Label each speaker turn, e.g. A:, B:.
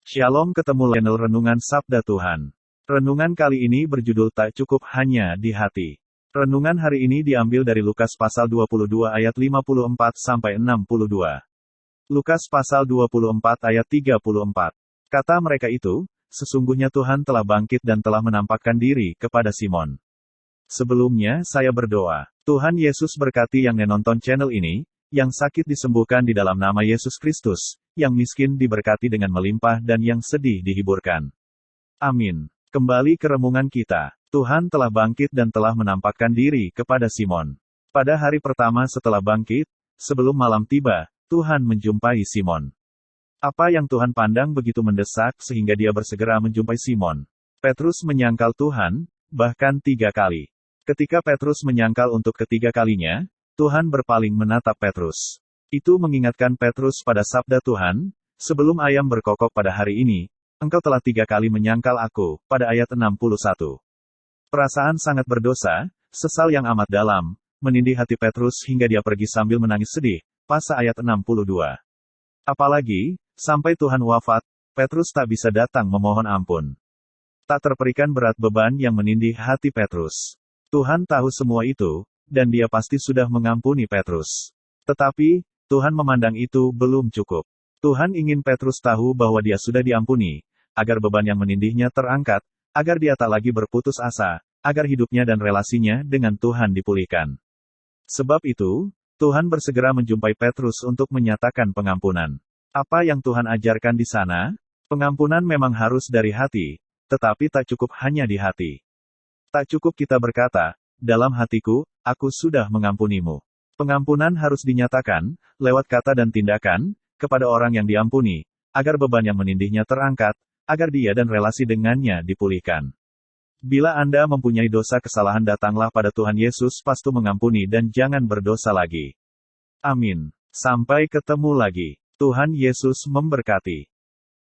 A: Shalom, ketemu channel Renungan Sabda Tuhan. Renungan kali ini berjudul Tak Cukup Hanya di Hati. Renungan hari ini diambil dari Lukas pasal 22 ayat 54-62. Lukas pasal 24 ayat 34. Kata mereka itu, sesungguhnya Tuhan telah bangkit dan telah menampakkan diri kepada Simon. Sebelumnya saya berdoa, Tuhan Yesus berkati yang menonton channel ini, yang sakit disembuhkan di dalam nama Yesus Kristus, yang miskin diberkati dengan melimpah dan yang sedih dihiburkan. Amin. Kembali ke renungan kita. Tuhan telah bangkit dan telah menampakkan diri kepada Simon. Pada hari pertama setelah bangkit, sebelum malam tiba, Tuhan menjumpai Simon. Apa yang Tuhan pandang begitu mendesak sehingga dia bersegera menjumpai Simon. Petrus menyangkal Tuhan, bahkan 3 kali. Ketika Petrus menyangkal untuk ketiga kalinya, Tuhan berpaling menatap Petrus. Itu mengingatkan Petrus pada sabda Tuhan, sebelum ayam berkokok pada hari ini, engkau telah 3 kali menyangkal aku, pada ayat 61. Perasaan sangat berdosa, sesal yang amat dalam, menindih hati Petrus hingga dia pergi sambil menangis sedih, pasal ayat 62. Apalagi, sampai Tuhan wafat, Petrus tak bisa datang memohon ampun. Tak terperikan berat beban yang menindih hati Petrus. Tuhan tahu semua itu, dan dia pasti sudah mengampuni Petrus. Tetapi, Tuhan memandang itu belum cukup. Tuhan ingin Petrus tahu bahwa dia sudah diampuni, agar beban yang menindihnya terangkat, agar dia tak lagi berputus asa, agar hidupnya dan relasinya dengan Tuhan dipulihkan. Sebab itu, Tuhan bersegera menjumpai Petrus untuk menyatakan pengampunan. Apa yang Tuhan ajarkan di sana? Pengampunan memang harus dari hati, tetapi tak cukup hanya di hati. Tak cukup kita berkata, dalam hatiku, aku sudah mengampunimu. Pengampunan harus dinyatakan, lewat kata dan tindakan, kepada orang yang diampuni, agar beban yang menindihnya terangkat, agar dia dan relasi dengannya dipulihkan. Bila Anda mempunyai dosa kesalahan, datanglah pada Tuhan Yesus pasti mengampuni dan jangan berdosa lagi. Amin. Sampai ketemu lagi. Tuhan Yesus memberkati.